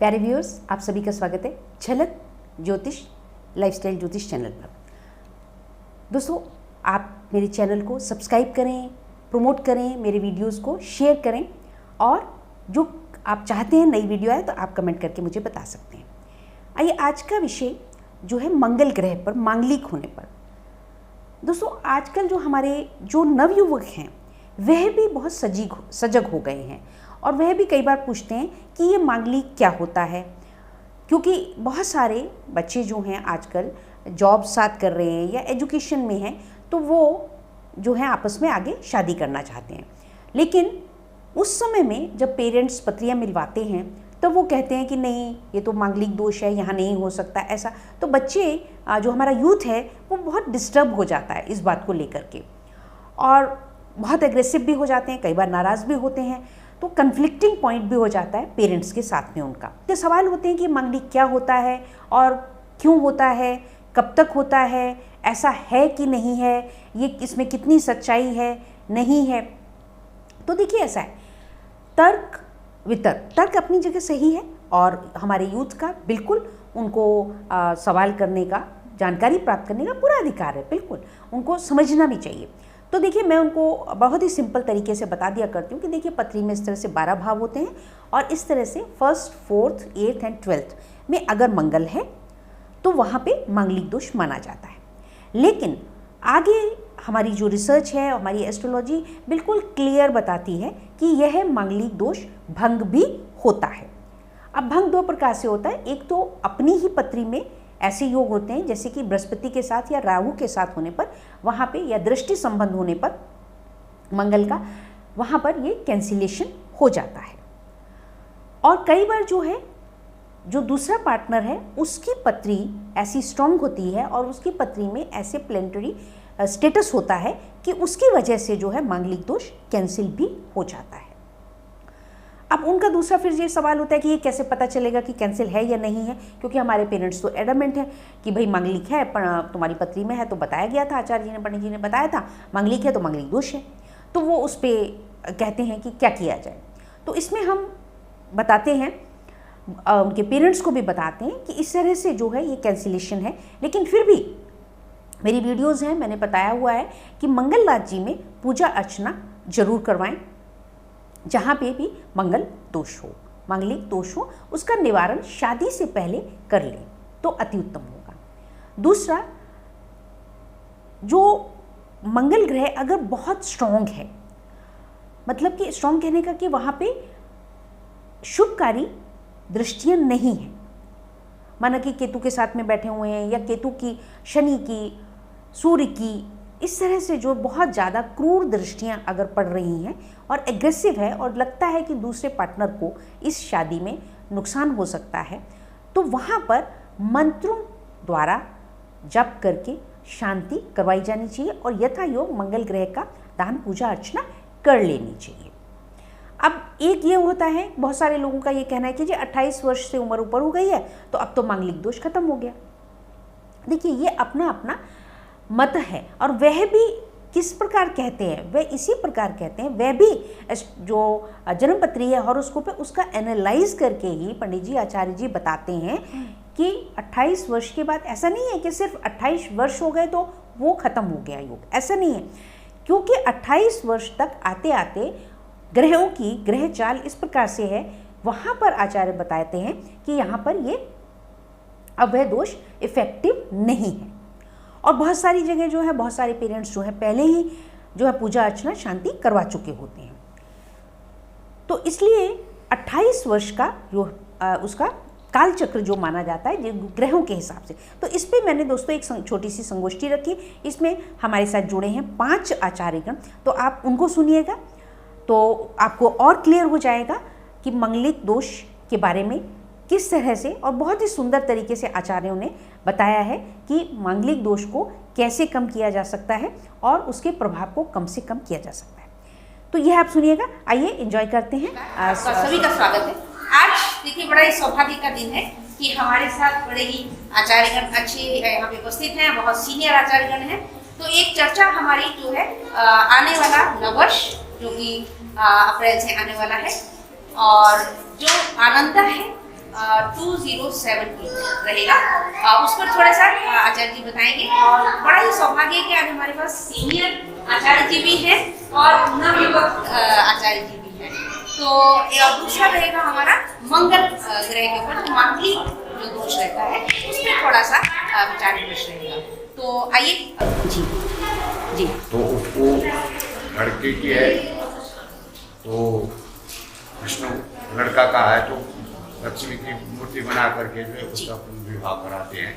प्यारे व्यूअर्स, आप सभी का स्वागत है झलक ज्योतिष लाइफस्टाइल ज्योतिष चैनल पर। दोस्तों, आप मेरे चैनल को सब्सक्राइब करें, प्रमोट करें, मेरे वीडियोस को शेयर करें और जो आप चाहते हैं नई वीडियो आए तो आप कमेंट करके मुझे बता सकते हैं। आइए, आज का विषय जो है मंगल ग्रह पर मांगलिक होने पर। दोस्तों, आजकल जो हमारे जो नवयुवक हैं वह भी बहुत सजग हो गए हैं और वह भी कई बार पूछते हैं कि ये मांगलिक क्या होता है, क्योंकि बहुत सारे बच्चे जो हैं आजकल जॉब साथ कर रहे हैं या एजुकेशन में हैं, तो वो जो है आपस में आगे शादी करना चाहते हैं। लेकिन उस समय में जब पेरेंट्स पत्रियां मिलवाते हैं तो वो कहते हैं कि नहीं, ये तो मांगलिक दोष है, यहाँ नहीं हो सकता ऐसा। तो बच्चे जो हमारा यूथ है वो बहुत डिस्टर्ब हो जाता है इस बात को लेकर के और बहुत एग्रेसिव भी हो जाते हैं, कई बार नाराज़ भी होते हैं। तो कन्फ्लिक्टिंग पॉइंट भी हो जाता है पेरेंट्स के साथ में उनका। तो सवाल होते हैं कि मांगलिक क्या होता है और क्यों होता है, कब तक होता है, ऐसा है कि नहीं है, ये इसमें कितनी सच्चाई है, नहीं है। तो देखिए, ऐसा है, तर्क वितर्क, तर्क अपनी जगह सही है और हमारे यूथ का बिल्कुल उनको सवाल करने का, जानकारी प्राप्त करने का पूरा अधिकार है, बिल्कुल उनको समझना भी चाहिए। तो देखिए, मैं उनको बहुत ही सिंपल तरीके से बता दिया करती हूँ कि देखिए, पत्री में इस तरह से 12 भाव होते हैं और इस तरह से 1st, 4th, 8th and 12th में अगर मंगल है तो वहाँ पे मांगलिक दोष माना जाता है। लेकिन आगे हमारी जो रिसर्च है, हमारी एस्ट्रोलॉजी बिल्कुल क्लियर बताती है कि यह मांगलिक दोष भंग भी होता है। अब भंग दो प्रकार से होता है। एक तो अपनी ही पत्री में ऐसे योग होते हैं जैसे कि बृहस्पति के साथ या राहु के साथ होने पर, वहाँ पे या दृष्टि संबंध होने पर मंगल का, वहाँ पर ये कैंसिलेशन हो जाता है। और कई बार जो है, जो दूसरा पार्टनर है उसकी पत्री ऐसी स्ट्रांग होती है और उसकी पत्री में ऐसे प्लेनेटरी स्टेटस होता है कि उसकी वजह से जो है मांगलिक दोष कैंसिल भी हो जाता है। अब उनका दूसरा फिर ये सवाल होता है कि ये कैसे पता चलेगा कि कैंसिल है या नहीं है, क्योंकि हमारे पेरेंट्स तो एडमेंट हैं कि भाई मांगलिक है, तुम्हारी पत्री में है, तो बताया गया था, आचार्य जी ने, पंडित जी ने बताया था मांगलिक है तो मांगलिक दोष है। तो वो उस पर कहते हैं कि क्या किया जाए। तो इसमें हम बताते हैं, उनके पेरेंट्स को भी बताते हैं कि इस तरह से जो है ये कैंसिलेशन है। लेकिन फिर भी मेरी वीडियोज़ हैं, मैंने बताया हुआ है कि मंगलनाथ जी में पूजा अर्चना जरूर करवाएं, जहाँ पे भी मंगल दोष हो, मांगलिक दोष हो, उसका निवारण शादी से पहले कर लें तो अति उत्तम होगा। दूसरा, जो मंगल ग्रह अगर बहुत स्ट्रॉन्ग है, मतलब कि स्ट्रॉन्ग कहने का कि वहाँ पे शुभकारी दृष्टियाँ नहीं हैं, माना कि केतु के साथ में बैठे हुए हैं या केतु की, शनि की, सूर्य की, इस तरह से जो बहुत ज़्यादा क्रूर दृष्टियाँ अगर पड़ रही हैं और एग्रेसिव है और लगता है कि दूसरे पार्टनर को इस शादी में नुकसान हो सकता है, तो वहाँ पर मंत्रों द्वारा जप करके शांति करवाई जानी चाहिए और यथा योग मंगल ग्रह का दान पूजा अर्चना कर लेनी चाहिए। अब एक ये होता है, बहुत सारे लोगों का ये कहना है कि जी 28 वर्ष से उम्र ऊपर हो गई है तो अब तो मांगलिक दोष खत्म हो गया। देखिए, ये अपना अपना मत है और वह भी किस प्रकार कहते हैं, वह इसी प्रकार कहते हैं, वह भी जो जन्मपत्री है हॉरोस्कोप है उसका एनालाइज करके ही पंडित जी, आचार्य जी बताते हैं कि 28 वर्ष के बाद, ऐसा नहीं है कि सिर्फ 28 वर्ष हो गए तो वो खत्म हो गया योग, ऐसा नहीं है। क्योंकि 28 वर्ष तक आते आते ग्रहों की ग्रह चाल इस प्रकार से है, वहाँ पर आचार्य बताते हैं कि यहाँ पर ये अब वह दोष इफेक्टिव नहीं है। और बहुत सारी जगह जो है, बहुत सारे पेरेंट्स जो है पहले ही जो है पूजा अर्चना शांति करवा चुके होते हैं। तो इसलिए 28 वर्ष का जो उसका काल चक्र जो माना जाता है ग्रहों के हिसाब से। तो इस पे मैंने दोस्तों एक छोटी सी संगोष्ठी रखी, इसमें हमारे साथ जुड़े हैं 5 आचार्यगण, तो आप उनको सुनिएगा तो आपको और क्लियर हो जाएगा कि मंगलिक दोष के बारे में किस तरह से, और बहुत ही सुंदर तरीके से आचार्यों ने बताया है कि मांगलिक दोष को कैसे कम किया जा सकता है और उसके प्रभाव को कम से कम किया जा सकता है। तो यह आप सुनिएगा, आइए एंजॉय करते हैं। सभी का स्वागत है। आज देखिए, बड़ा ही सौभाग्य का दिन है कि हमारे साथ बड़े ही आचार्यगण अच्छे यहाँ पे उपस्थित हैं, बहुत सीनियर आचार्यगण हैं। तो एक चर्चा हमारी जो है आने वाला नववर्ष जो कि अप्रैल से आने वाला है, और जो आनंदा है 207 की रहेगा। उस पर थोड़ा सा आचार्य जी बताएंगे। और बड़ा ही सौभाग्य है कि आज हमारे पास सीनियर आचार्य जी भी हैं और नवयुवक आचार्य जी भी हैं। तो दूसरा रहेगा हमारा मंगल ग्रह के ऊपर, तो मांगलिक जो दोष रहता है उस पर थोड़ा सा विचार विमर्श रहेगा। तो आइए जी जी। तो वो लड़के की है तो विष्णु लड़का का है तो लक्ष्मी की मूर्ति बना करके जो है उसका विवाह कराते हैं।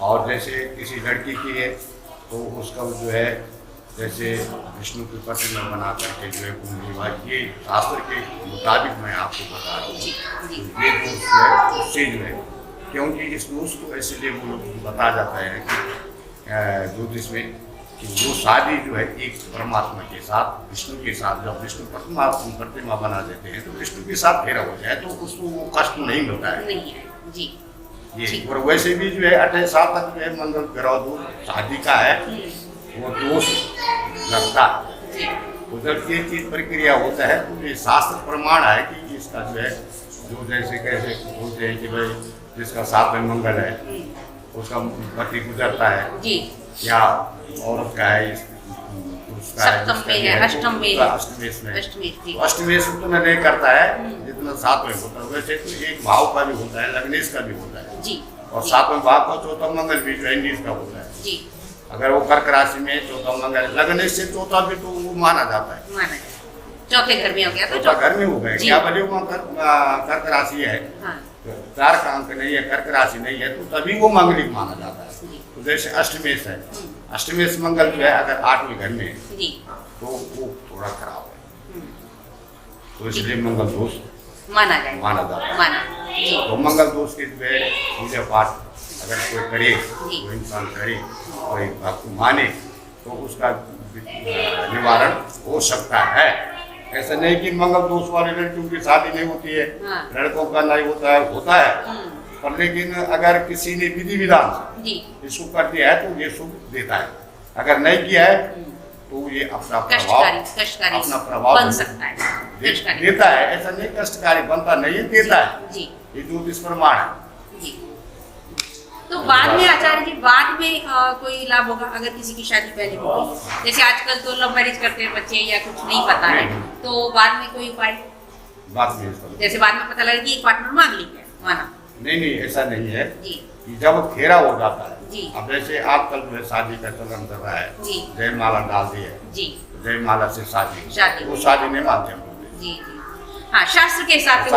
और जैसे किसी लड़की की है तो उसका जो है जैसे विष्णु की प्रतिमा बना करके जो है विवाह, ये शास्त्र के मुताबिक मैं आपको बता रहा हूँ। ये दोष जो है उससे जो है, क्योंकि इस दोष को इसलिए वो लोग बताया जाता है कि ज्योतिष में कि वो शादी जो है एक परमात्मा के साथ, विष्णु के साथ, जब विष्णु प्रतिमा बना देते हैं तो विष्णु के साथ फेरा हो जाए तो उसको वो कष्ट नहीं मिलता है। नहीं है जी ये और वैसे भी जो है 28 साल तक जो है मंगल ग्रह दोष शादी का है वो दोष लगता है। तो जब ये चीज प्रक्रिया होता है तो ये शास्त्र प्रमाण है कि इसका जो है जो जैसे कैसे बोलते हैं कि भाई जिसका साथ में मंगल है उसका पति गुजरता है जी, या औरत का है सप्तम में है, अष्टम में है, अष्टमेश में अष्टमेश उतना नहीं करता है जितना सात में होता है। वैसे तो एक भाव का भी होता है, लग्नेश का भी होता है जी, और सातवें भाव का चौथा मंगल भी जो है नीच का होता है जी। अगर वो कर्क राशि में चौथा मंगल लग्नेश से चौथा भी तो वो माना जाता है, चौथे घर में हो गया तो चौथा घर में हो गया। क्या भले वहाँ कर्क राशि है, चार का अंक नहीं है, कर्क राशि नहीं है तो तभी वो मांगलिक माना जाता है। तो जैसे अष्टमेश है, अष्टमेश मंगल जो है अगर 8वें घर में है तो वो थोड़ा खराब है, तो इसलिए मंगल दोष माना जाता है। तो मंगल दोष के जो है पूजा पाठ अगर कोई करे, कोई इंसान करे, कोई भक्त माने तो उसका निवारण हो सकता है। ऐसा नहीं कि मंगल दोष वाले लड़कियों की शादी नहीं होती है, लड़कों का नहीं होता है, होता है। पर लेकिन अगर किसी ने विधि विधान से इसको कर दिया है तो ये सुख देता है, अगर नहीं किया है तो ये अपना प्रभाव बन सकता है, देता है। ऐसा नहीं कष्टकारी बनता नहीं है, देता है। ये ज्योतिष प्रमाण है। तो बाद में आचार्य जी बाद में कोई लाभ होगा अगर किसी की शादी पहले हो गई, जैसे आजकल तो लव मैरिज करते हैं बच्चे या कुछ नहीं पता है, तो बाद में कोई उपाय जैसे बाद में पता लगा कि एक पार्टनर मांगलिक है माना? नहीं, ऐसा नहीं है कि जब फेरा हो जाता है। अब जैसे आजकल जो है शादी का चलन कर रहा है, जयमाला डाल दी है, जयमाला से शादी वो शादी नहीं मानते हम लोग। हाँ, शास्त्र के हिसाब से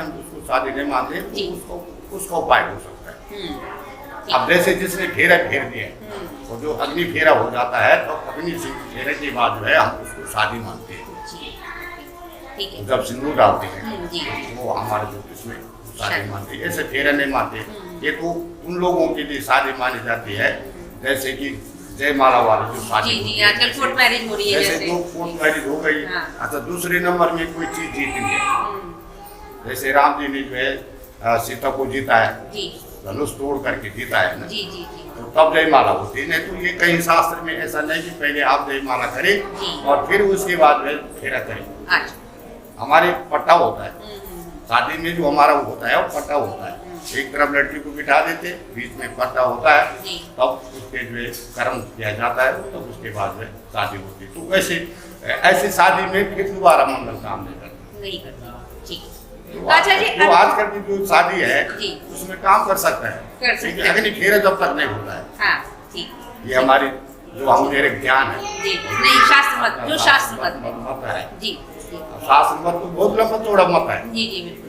हम उसको शादी नहीं मानते, उसका उपाय हो सकता है। अब जैसे जिसने फेरा फेर दिया और जो अग्नि फेरा हो जाता है तो अग्नि फेरे के बाद जो है हम उसको शादी मानते हैं। जब सिंदूर डालते हैं वो हमारे जो इसमें शादी मानते हैं, ऐसे फेरा नहीं मानते। ये तो उन लोगों के लिए शादी मानी जाती है जैसे कि जयमाला वाली जो शादी आजकल कोर्ट मैरिज हो रही है, जैसे तो कोर्ट मैरिज हो गई। अच्छा, दूसरे नंबर में कोई चीज जीती है, जैसे राम जी ने जो है सीता को जीता है, धनुष तोड़ करके जीता है ना, तो तब जयमाला होती है। नहीं तो ये कहीं शास्त्र में ऐसा नहीं कि पहले आप जयमाला करें और फिर उसके बाद फेरा करें। हमारे पट्टा होता है शादी में, जो हमारा होता है वो पट्टा होता है। एक तरफ लड़की को बिठा देते, बीच में पट्टा होता है, तब उसके जो है कर्म किया जाता है, तब उसके बाद में शादी होती है। तो वैसे ऐसी शादी में फिर दोबारा मंगल काम नहीं करता। तो आजकल की जो शादी है उसमें काम कर सकता है, लेकिन फेरा जब तक नहीं होता है। ये हमारी जो हमारे ज्ञान है, शास्त्र मत है। शास्त्र मत तो बहुत लंबा चौड़ा मत है,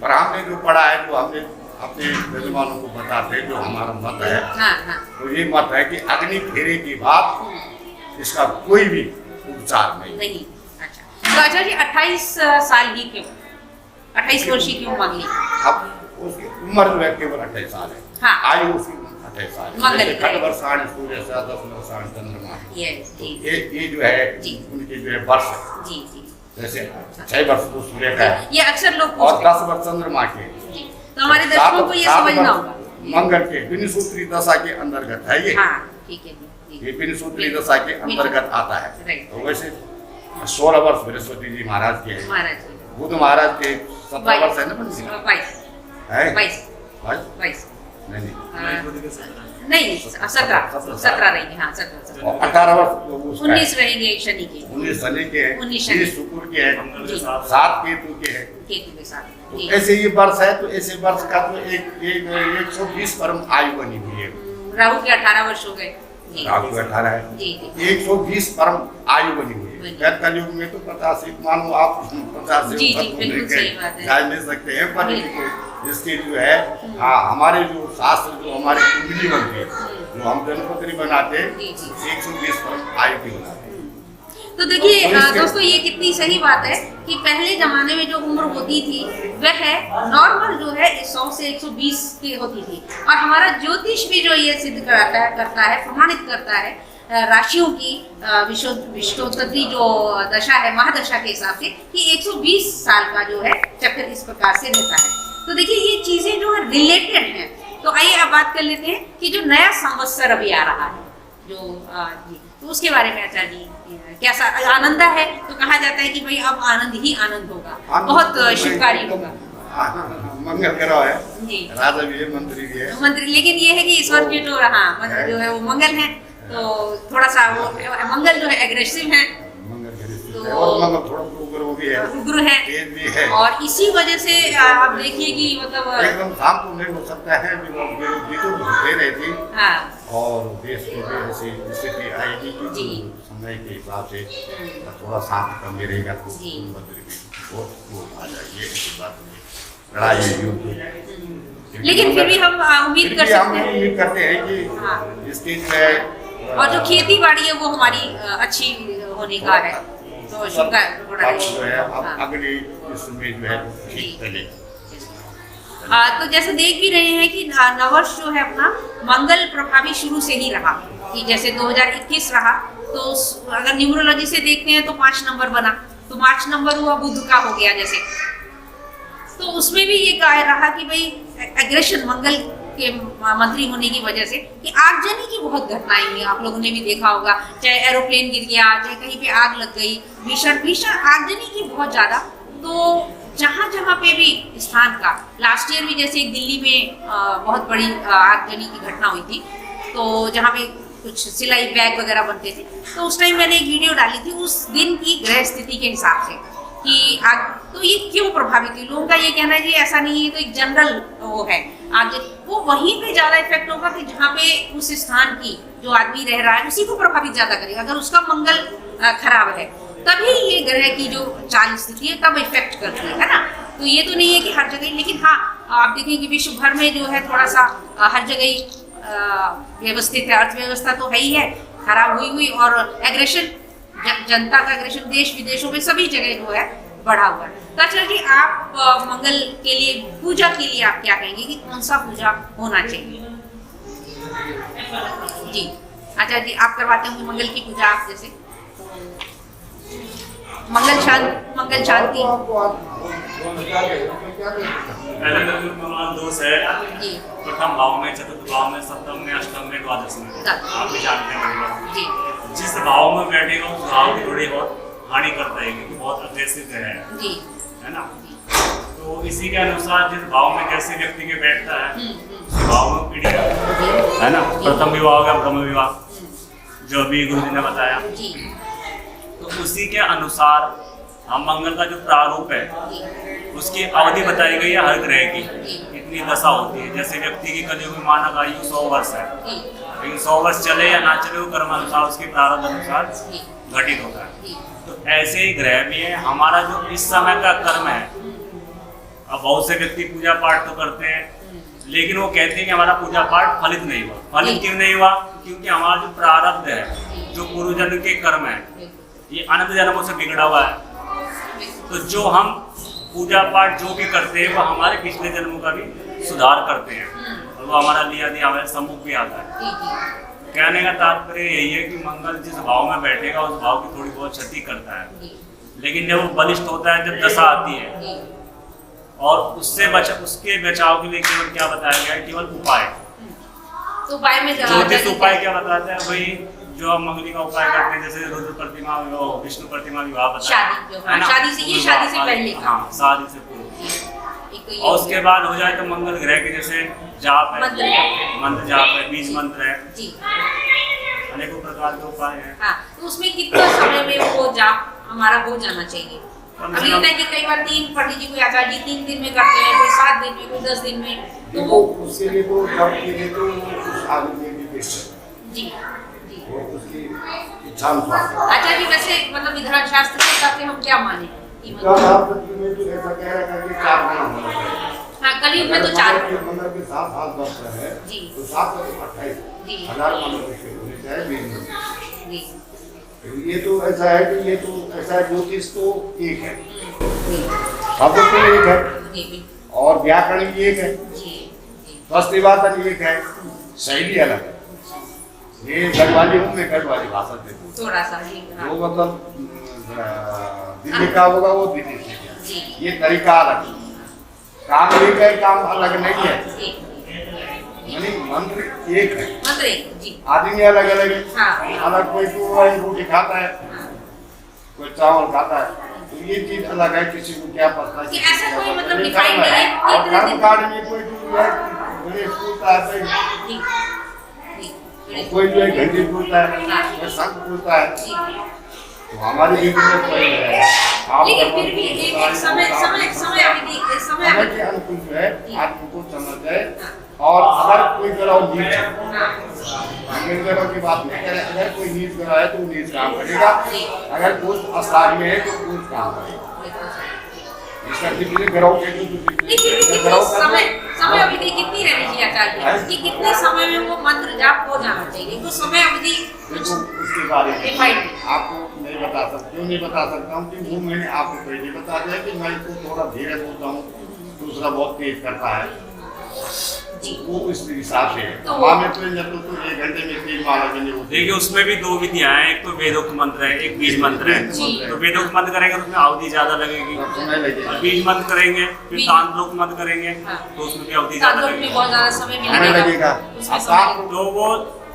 पर हमने जो पढ़ा है, जो हमने अपने मेजबानों को बताते हैं, जो हमारा मत है, तो ये मत है कि अग्नि फेरे के बाद इसका कोई भी उपचार नहीं। तो आचार्य जी 28 साल ही क्यों, 28 वर्ष ही क्यों मांग ली? अब उसकी उम्र जो है केवल 28 साल है, आयु उसकी 28 साल है। खट वर्षाण सूर्य से 10 वर्षाण चंद्रमा, ये जो है उनके जो है वर्ष, जैसे 6 वर्ष तो सूर्य का है, ये अक्सर लोग और 10 वर्ष चंद्रमा के। तो हमारे दर्शकों को ये समझना होगा मंगल के विनिसूत्री दशा के अंतर्गत है ये। ये विनिसूत्री दशा के अंतर्गत आता है। तो वैसे 16 वर्ष बृहस्पति जी महाराज के हैं, बुध महाराज के 17 वर्ष है ना, है 22 भाई 22 नहीं नहीं 17 रहेंगे। हाँ 17 और 18 वर्ष 19 रहेंगे शनि के, 19 शनि के है, 19 शनि। 20 शुक्र के है, जी। 7 केतु के है। केतु के साथ। तो जी। ऐसे ये वर्ष है, तो ऐसे वर्ष का तो एक 120 परम आयु बनी हुई है। राहु के 18 वर्ष हो गए। जी। राहु 18 है, जी जी 120 परम आयु बनी हुई है। बनी। कलयुग में तो 50 मानो आप 50 जी, जी, बिल्कुल सही बात है। जा नहीं सकते हैं, पर इसके जो है हमारे जो शास्त्र, जो हमारी कुंडली बनती है, जो हम जन्मपत्री बनाते हैं, जी, जी। 120 परम आयु की बनाते हैं। तो देखिए तो इसके- दोस्तों, ये कितनी सही बात है कि पहले जमाने में जो उम्र होती थी वह नॉर्मल जो है 100 से 120 की होती थी, और हमारा ज्योतिष भी जो ये सिद्ध करता है प्रमाणित करता है राशियों की विश्वोत्पत्ति जो दशा है, महादशा के हिसाब से, कि 120 साल का जो है चक्र इस प्रकार से रहता है। तो देखिए ये चीजें जो है रिलेटेड हैं। तो आइए अब बात कर लेते हैं कि जो नया संवत्सर अभी आ रहा है, जो जी, तो उसके बारे में आचार्य जी कैसा आनंद है? तो कहा जाता है कि भाई अब आनंद ही आनंद होगा, बहुत शुभकारी होगा। मंगल ग्रह है जी, राजा भी है, मंत्री भी है। मंत्री, लेकिन ये है कि ईश्वर की जो जो है वो मंगल है, तो थोड़ा सा वो मंगल जो है एग्रेसिव है, मंगल ग्रह तो- है, और मंगल थोड़ा उग्र भी है, उग्र है, तेज भी है। और इसी वजह से आप देखिए कि मतलब एकदम शांत तो नहीं हो सकता है, विरोधी तो होते रहती, हाँ और देश में भी ऐसी स्थिति आएगी कि जी। समय के हिसाब से थोड़ा शांत कम रहेगा, तो जी। मंत्री भी वो आ जाएगी, ऐसी बात नहीं। लड़ाई युद्ध, लेकिन फिर भी हम उम्मीद कर हम सकते हैं, उम्मीद करते हैं कि हाँ। इसकी जो है और जो खेती बाड़ी है वो हमारी अच्छी होने का है, तो शुभ अब जो है अब हाँ। अगली इसमें जो है ठीक चले। तो जैसे देख भी रहे हैं कि नववर्ष जो है अपना मंगल प्रभावी शुरू से ही रहा, कि जैसे 2021 रहा, तो अगर न्यूमरोलॉजी से देखते हैं तो 5 नंबर बना, तो 5 नंबर हुआ बुध का हो गया जैसे, तो उसमें भी ये रहा कि भाई एग्रेशन मंगल के मंत्री होने की वजह से कि आगजनी की बहुत घटनाएं हुई, आप लोगों ने भी देखा होगा, चाहे एरोप्लेन गिर गया, चाहे कहीं पे आग लग गई, भीषण आगजनी की बहुत ज्यादा। तो जहाँ जहाँ पे भी स्थान का, लास्ट ईयर भी जैसे दिल्ली में बहुत बड़ी आगजनी की घटना हुई थी, तो जहाँ पे कुछ सिलाई बैग वगैरह बनते थे, तो उस टाइम मैंने एक वीडियो डाली थी उस दिन की ग्रह स्थिति के हिसाब से कि आग, तो ये क्यों प्रभावित हुई। लोगों का ये कहना है कि ऐसा नहीं है, तो एक जनरल वो है, आग वो वहीं पे ज्यादा इफेक्ट होगा कि जहाँ पे उस स्थान की जो आदमी रह रहा है उसी को प्रभावित ज्यादा करेगा। अगर उसका मंगल खराब है तभी ये ग्रह की जो चाल स्थिति है तब इफेक्ट करती है ना। तो ये तो नहीं है कि हर जगह, लेकिन हाँ आप देखें कि विश्व भर में जो है थोड़ा सा हर जगह व्यवस्थित है, अर्थव्यवस्था तो है ही है खराब हुई, और एग्रेशन, जनता का एग्रेशन देश विदेशों में सभी जगह जो है बढ़ा हुआ है। तो अच्छा जी, आप मंगल के लिए, पूजा के लिए आप क्या कहेंगे कि कौन सा पूजा होना चाहिए? जी अच्छा जी, आप करवाते होंगे मंगल की पूजा, आप जैसे मंगल शांति पहले जो मंगल दोष है जी प्रथम भाव में, चतुर्थ भाव में, सप्तम में, अष्टम में, द्वादश में, आप भी जानते हैं मंगल जी जिस भाव में बैठेगा उस भाव की थोड़ी बहुत हानि करता है, क्योंकि बहुत अग्रेसिव है जी ना। तो इसी के अनुसार जिस भाव में जैसे व्यक्ति के बैठता है उस भाव में पीढ़ी है ना। प्रथम विवाह हो गया ब्रह्म विवाह, जो अभी गुरु जी ने बताया, जी तो उसी के अनुसार हम मंगल का जो प्रारूप है उसकी अवधि बताई गई है हर ग्रह की, इतनी दशा होती है। जैसे व्यक्ति की कलयुग में मानक आयु 100 वर्ष है, लेकिन 100 वर्ष चले या ना चले वो कर्म अनुसार, उसके प्रारब्ध अनुसार घटित होता है। तो ऐसे ही ग्रह भी है, हमारा जो इस समय का कर्म है, अब बहुत से व्यक्ति पूजा पाठ तो करते हैं, लेकिन वो कहते हैं कि हमारा पूजा पाठ फलित नहीं हुआ। फलित क्यों नहीं हुआ? क्योंकि हमारा जो प्रारब्ध है, जो पूर्व जन्म के कर्म है, ये अनंत जन्मों से बिगड़ा हुआ है। तो जो हम पूजा पाठ जो भी करते हैं वो हमारे पिछले जन्मों का भी सुधार करते हैं, और वो हमारा लिया दिया हमारे सम्मुख भी आता है। कहने का तात्पर्य यही है कि मंगल जिस भाव में बैठेगा उस भाव की थोड़ी बहुत क्षति करता है, लेकिन जब वो बलिष्ठ होता है, जब दशा आती है, और उससे उसके बचाव के लिए केवल क्या बताया गया है? केवल उपाय। तो उपाय में ज्योतिष उपाय क्या बताते हैं भाई? जो हम मंगली का उपाय करते हैं, जैसे रुद्र प्रतिमा विवाह, विष्णु प्रतिमा विवाह बताया, शादी से पहले, हाँ शादी से पूर्व, तो और उसके बाद हो जाए तो मंगल ग्रह के जैसे जाप है, मंत्र जाप है, बीज मंत्र है जी, अनेकों प्रकार के उपाय हैं। हाँ, तो उसमें कितना समय में वो जाप हमारा हो जाना चाहिए? अभी होता है कि कई बार 3 पंडित जी कोई आचार्य जी 3 दिन में करते हैं, कोई 7 दिन में, कोई 10 दिन में, तो वो उसके लिए तो जब के लिए तो उस आदमी भी देख सकते जी हैं, वो उसकी इच्छा अनुसार। आचार्य जी वैसे मतलब विधान शास्त्र के हिसाब से हम क्या माने कि क्या मतलब आप में तो ऐसा कह रहा है कि 4 महीना होना चाहिए। हाँ, कलयुग में तो 4 मंगल के 7 वर्ष है जी। तो 7 और 28 जी। 1000 मंगल के होने चाहिए बीज मंत्र। जी ये तो ऐसा है कि ये तो ऐसा है, ज्योतिष तो एक है, जी शब्द तो एक है जी और व्याकरण भी एक है, जी जी वस्तुवाचन एक है, शैली अलग है। ये गढ़वाली हूँ मैं, गढ़वाली भाषा से बोलता थोड़ा सा जी हाँ हूँ। जो मतलब दिल्ली का होगा वो दिल्ली से, जी ये तरीका अलग है, काम एक है, काम अलग नहीं है, जी यानी मंत्र एक है, मंत्र एक जी आदमी अलग अलग है। हाँ अलग कोई तो रोटी खाता है, कोई चावल खाता है, तो ये चीज अलग है। किसी को क्या पता है कि ऐसा कोई मतलब डिफाइन नहीं है कि और इतने कर्म दिन कांड में कोई जो है गणेश पूजता है, जी जी कोई जो है घंटी पूजता है, कोई शंख पूजता है, जी तो हमारी भी कोई है। आप लेकिन फिर भी एक समय अवधि के अनुकूल जो है आदमी को समझ जाए। और अगर कोई ग्रह नीच है, ग्रह की बात नहीं करें, अगर कोई नीच ग्रह है तो नीच काम करेगा, अगर कुछ स्थान में है तो कुछ काम करेगा। इसका कितने ग्रहों के समय अवधि कितनी रहनी चाहिए आचार्य जी? कि कितने समय में वो मंत्र जाप हो जाना चाहिए? तो समय अवधि कुछ उसके बारे में डिफाइन आपको नहीं बता सकता, क्यों नहीं बता सकता हूँ कि वो मैंने आपको पहले बता दिया कि मैं इसको थोड़ा धीरे बोलता हूँ, दूसरा बहुत तेज करता है, जी वो इस हिसाब से है। तो हमें तो 1 घंटे में 3 माला भी नहीं होती। देखिए उसमें भी 2 विधियां हैं, एक तो वेदोक्त मंत्र है, एक बीज मंत्र है। तो वेदोक्त मंत्र करेंगे तो उसमें अवधि ज्यादा लगेगी, समय लगेगा, और बीज मंत्र करेंगे फिर तांत्रिक मंत्र करेंगे तो उसमें भी अवधि ज्यादा तांत्रिक में बहुत लगेगी। ज्यादा समय भी समय लगेगा। उसमें अब समय आप तो वो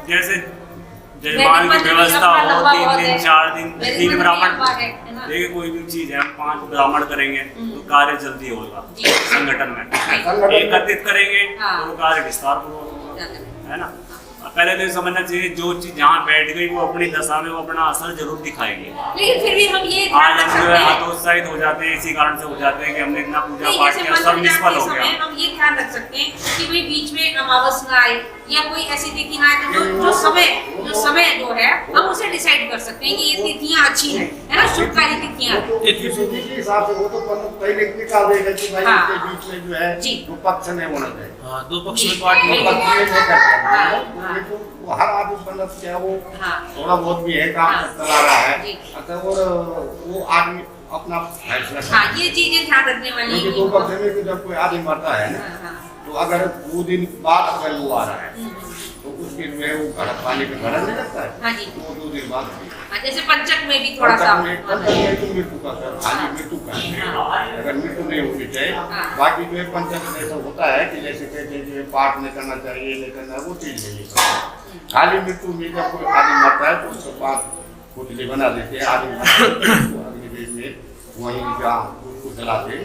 जैसे जयमाल की व्यवस्था हो 3 दिन 4 दिन 3 ब्राह्मण, देखिए कोई भी चीज है 5 ब्राह्मण करेंगे तो कार्य जल्दी होगा संगठन में, एकत्रित करेंगे तो वो कार्य विस्तार होगा, है ना। पहले तो ये समझना चाहिए जो चीज जहाँ बैठ गई वो अपनी दशा में वो अपना असर जरूर दिखाएगी। लेकिन फिर भी हम ये आज हम जो है हतोत्साहित हो जाते हैं, इसी कारण से हो जाते हैं कि हमने इतना पूजा पाठ किया, सब निष्फल हो गया। हम ये ध्यान रख सकते हैं कि भाई बीच में अमावस ना आए या कोई ऐसी तिथि ना आए, तो जो समय जो है हम उसे डिसाइड कर सकते हैं कि ये तिथियां अच्छी है ना, शुभकारी तिथियां। के हिसाब से वो तो पहले निकाल देगा कि भाई इसके बीच में जो है वो पक्ष नहीं होना चाहिए। हाँ, 2 पक्ष में पार्ट वो पक्ष में नहीं करते हैं। तो वो हर आदमी मतलब क्या वो थोड़ा बहुत भी है काम चला रहा है, अच्छा वो आदमी अपना फैसला। हाँ, ये चीजें ध्यान रखने वाली क्योंकि 2 पक्ष में जब कोई आदमी मरता है ना, तो अगर 2 दिन बाद अगर वो आ रहा है तो उसके जो है वो घड़ा पानी पे घड़ा नहीं लगता है। हाँ जी, वो 2 दिन बाद जैसे पंचक में भी थोड़ा सा मृत्यु का सर खाली मृत्यु का अगर मृत्यु नहीं होनी चाहिए। बाकी जो है पंचक में ऐसा होता है कि जैसे कहते हैं जो पाठ नहीं करना चाहिए, नहीं करना, वो चीज नहीं है। खाली मृत्यु में जब कोई आदमी मरता है तो उसके पास पुतली बना देते हैं, आदमी में वहीं उसको जलाते हैं,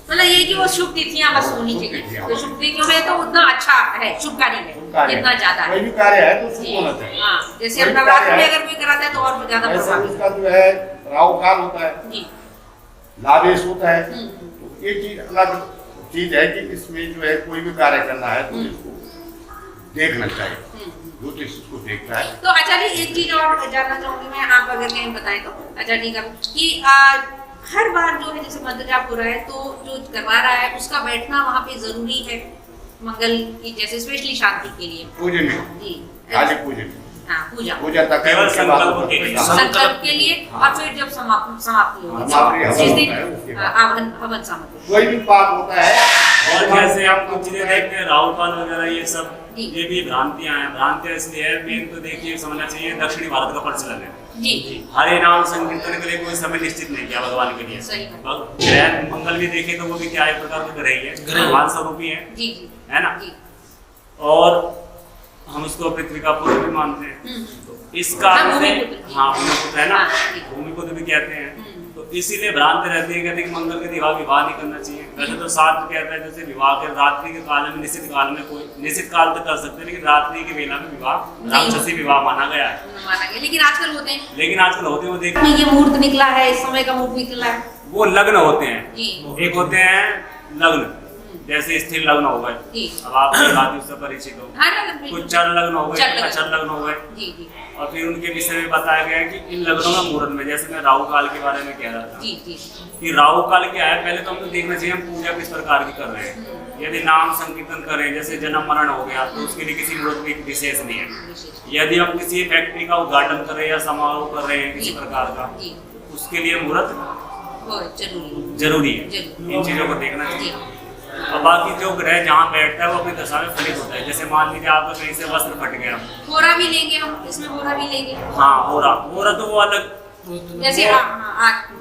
मतलब ये कि वो शुभ तिथियां बस होनी चाहिए। तो शुभ तिथियों में तो उतना अच्छा है, शुभकारी है, जितना ज्यादा है। कोई भी कार्य है तो शुभ होना चाहिए। हाँ, जैसे हम नवरात्र में अगर कोई कराता है तो और ज्यादा प्रभावी। इसका जो है राहु काल होता है, जी लाभेश होता है, तो ये चीज अलग चीज है कि इसमें जो है कोई भी कार्य करना है तो इसको देखना चाहिए, ज्योतिष इसको देखता है। तो आचार्य एक चीज और जानना चाहूंगी मैं, आप अगर कहीं बताएं तो आचार्य जी का, कि हर बार जो है जैसे मंत्र जाप हो रहा है तो जो करवा रहा है उसका बैठना वहाँ पे जरूरी है मंगल की, जैसे स्पेशली शांति के लिए पूजन में जी, काली पूजन में, हाँ पूजा तक केवल संकल्प के लिए, संकल्प के लिए, और फिर जब समाप्ति होगी जिस दिन हवन समाप्ति कोई भी पाप होता है। और जैसे आप कुछ चीजें देखते हैं राहुल वगैरह ये सब, ये भी भ्रांतियां हैं। भ्रांतियां इसलिए है, मेन तो देखिए समझना चाहिए दक्षिणी भारत का प्रचलन है जी, हरे नाम संकीर्तन के लिए कोई समय निश्चित नहीं किया भगवान के लिए। सही ग्रह मंगल भी देखे तो वो भी क्या एक प्रकार का ग्रह ही है, भगवान स्वरूप ही है, जी जी, है ना। और हम उसको पृथ्वी का पुत्र भी मानते हैं, तो इस कारण से हाँ भूमिपुत्र है ना, भूमिपुत्र भी कहते हैं। तो इसीलिए भ्रांति रहती है, कहते हैं कि मंगल के दिवा विवाह नहीं करना चाहिए। वैसे तो शास्त्र कहता है जैसे विवाह के रात्रि के काल में निश्चित काल में कोई निश्चित काल तक कर सकते हैं, लेकिन रात्रि के बेला में विवाह राक्षसी विवाह माना गया है। लेकिन आजकल होते हैं, वो देखिए ये मुहूर्त निकला है, इस समय का मुहूर्त निकला है, वो लग्न होते हैं। जी। एक होते हैं लग्न, जैसे स्थिर लग्न हो गए, अब आप उससे परिचित हो, कुछ चर लग्न हो गए, अचर लग्न हो गए, और फिर उनके विषय में बताया गया है कि इन लग्नों में मुहूर्त में, जैसे मैं राहु काल के बारे में कह रहा था कि राहु काल क्या है, पहले तो हमको देखना चाहिए हम पूजा किस प्रकार की कर रहे हैं। यदि नाम संकीर्तन करें, जैसे जन्म मरण हो गया, तो उसके लिए किसी मुहूर्त की विशेष नहीं है। यदि हम किसी फैक्ट्री का उद्घाटन कर रहे हैं या समारोह कर रहे हैं किसी प्रकार का, उसके लिए मुहूर्त जरूरी है। इन चीजों को देखना चाहिए। और बाकी जो ग्रह जहाँ बैठता है वो अपनी दशा में फलित होता है। जैसे मान लीजिए आपका कहीं से वस्त्र फट गया, होरा भी लेंगे हम, इसमें होरा भी लेंगे। हाँ, होरा तो वो अलग,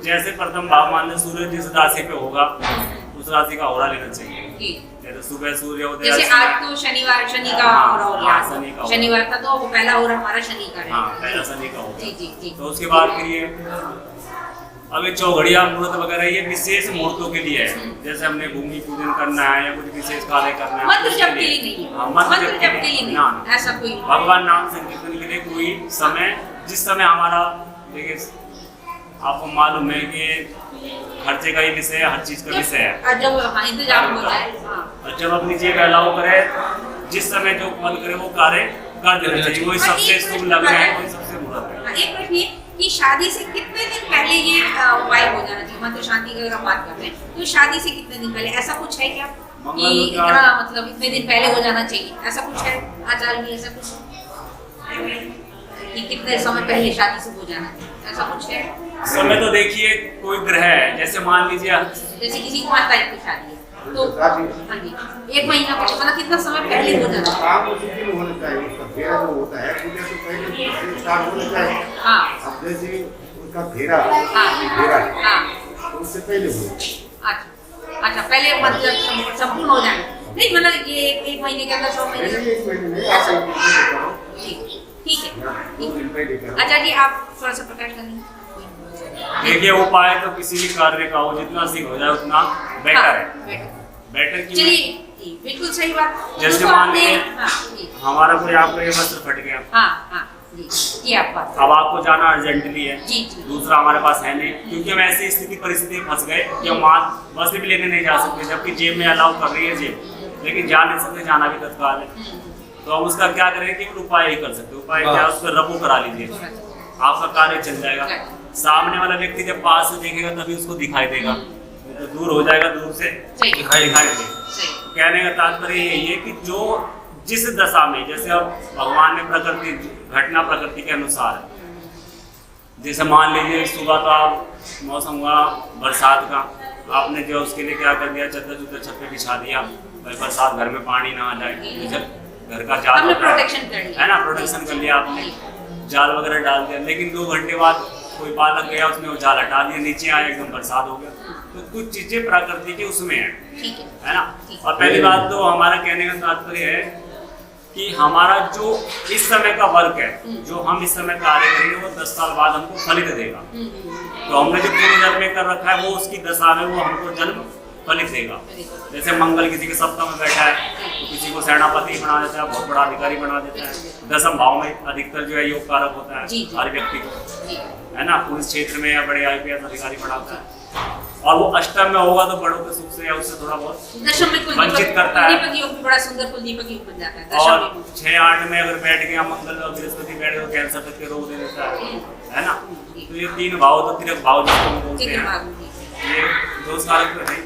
जैसे प्रथम भाव मान लीजिए सूर्य जिस राशि पे होगा उस राशि का होरा लेना चाहिए। जैसे सुबह सूर्य होते हैं, जैसे आज तो शनिवार, शनि का होरा हो गया, शनिवार था तो पहला होरा हमारा शनि का है। हाँ, पहला शनि का होगा। जी। तो उसके बाद फिर ये अब ये चौघड़िया मुहूर्त वगैरह ये विशेष मुहूर्तों के लिए है। जैसे हमने भूमि पूजन करना है या कुछ विशेष कार्य करना है, मंत्र जप के लिए नहीं है। हाँ, मंत्र जप के लिए नहीं, ऐसा कोई भगवान नाम संकीर्तन के लिए कोई समय, जिस समय हमारा, देखिए आपको मालूम है कि खर्चे का ही विषय है, हर चीज का विषय है, जब इंतजाम हो जाए, और जब अपनी चीज का अलाउ करे, जिस समय जो मन करे वो कार्य कर देना चाहिए। वही सबसे शुभ लग रहा है, वही सबसे मुहूर्त है। एक प्रश्न ये कि शादी से कितने दिन पहले ये उपाय हो जाना चाहिए? मंत्र शांति की अगर हम बात कर रहे हैं तो शादी से कितने दिन पहले, ऐसा कुछ है क्या कि इतना मतलब इतने दिन पहले हो जाना चाहिए, ऐसा कुछ है आचार्य में, ऐसा कुछ कि कितने समय पहले शादी से हो जाना चाहिए, ऐसा कुछ है? समय तो देखिए कोई ग्रह है, जैसे मान लीजिए जैसे किसी को 5 तारीख की शादी है तो हाँ जी, 1 महीना पहले, मतलब कितना समय पहले हो जाना चाहिए? काम उसी दिन होना चाहिए, उसका फेरा जो होता है पूजा से पहले स्टार्ट होना चाहिए। हाँ, अब जैसे उसका फेरा तो उससे पहले हो। अच्छा, पहले मतलब संपूर्ण हो जाए, नहीं मतलब ये 1 महीने के अंदर 100 महीने, 1 महीने में ऐसा ठीक है। अच्छा जी, आप थोड़ा सा प्रकाश करेंगे। देखिए उपाय तो किसी भी कार्य का हो, जितना शीघ्र हो जाए उतना बेटर है। बेटर की चलिए, बिल्कुल सही बात। जैसे मान लीजिए हमारा कोई आपका ये वस्त्र फट गया, जी आप बात, अब आपको जाना अर्जेंटली है, जी। दूसरा हमारे पास है नहीं, क्योंकि हम ऐसी स्थिति परिस्थिति में फंस गए कि हम वस्त्र भी लेने नहीं जा सकते, जबकि जेब में अलाउ कर रही है जेब, लेकिन जा नहीं सकते, जाना भी तत्काल है। तो हम उसका क्या करें कि उपाय ही कर सकते। उपाय क्या, उसको रबू करा लीजिए, आपका कार्य चल जाएगा। सामने वाला व्यक्ति जब पास से देखेगा तभी उसको दिखाई देगा, तो दूर हो जाएगा, दूर से दिखाई देगा। कहने का तात्पर्य यही है कि जो जिस दशा में, जैसे अब भगवान ने प्रकृति घटना प्रकृति के अनुसार है, जैसे मान लीजिए सुबह का मौसम हुआ बरसात का, आपने जो उसके लिए क्या कर दिया, चद्दर छत पे बिछा दिया, बरसात घर में पानी ना आ जाए, घर का जाल है ना, प्रोटेक्शन कर लिया आपने, जाल वगैरह डाल दिया, लेकिन 2 घंटे बाद कोई बालक गया, उसने वो जाल हटा दिया, नीचे आया, एकदम बरसात हो गया। तो कुछ चीजें प्रकृति के उसमें है ना। और पहली बात तो हमारा कहने का तात्पर्य है कि हमारा जो इस समय का वर्क है, जो हम इस समय कार्य करेंगे वो 10 साल बाद हमको फलित देगा। तो हमने जो पूर्व जन्म में कर रखा है वो उसकी दशा में वो हमको जन्म फलित देगा। जैसे मंगल किसी के सप्तम में बैठा है तो किसी को सेनापति बना देता है, बहुत बड़ा अधिकारी बना देता है। 10वें भाव में अधिकतर जो है योग कारक होता है हर व्यक्ति को, है ना, पुलिस क्षेत्र में या बड़े IPS अधिकारी बनाता है। और वो अष्टम में होगा तो बड़ों के सुख से या उससे थोड़ा बहुत वंचित करता है। बड़ा सुंदर कुलदीपक योग बन जाता है। और 6-8 में अगर बैठ गया मंगल और बृहस्पति बैठ गए तो कैंसर तक के रोग दे देता है ना। तो ये 3 भाव तो तिरक भाव जिसको बोलते हैं, ये दोष कारक तो है।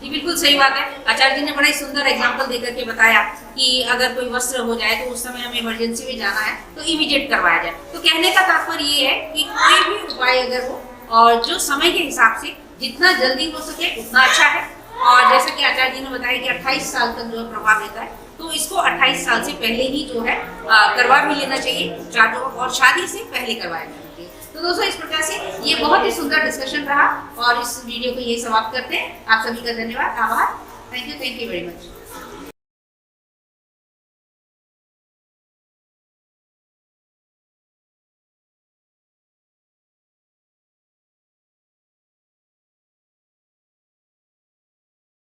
जी बिल्कुल सही बात है। आचार्य जी ने बड़ा ही सुंदर एग्जांपल देकर के बताया कि अगर कोई वस्त्र हो जाए तो उस समय हमें इमरजेंसी में जाना है तो इमीडिएट करवाया जाए। तो कहने का तात्पर्य ये है कि कोई भी उपाय अगर हो और जो समय के हिसाब से जितना जल्दी हो सके उतना अच्छा है। और जैसा कि आचार्य जी ने बताया कि 28 साल तक जो है प्रभाव रहता है, तो इसको 28 साल से पहले ही जो है करवा भी लेना चाहिए चारों, और शादी से पहले करवाया जाना चाहिए। तो दोस्तों इस प्रकार से ये बहुत ही सुंदर डिस्कशन रहा और इस वीडियो को यही समाप्त करते हैं। आप सभी का धन्यवाद, आभार, थैंक यू वेरी मच।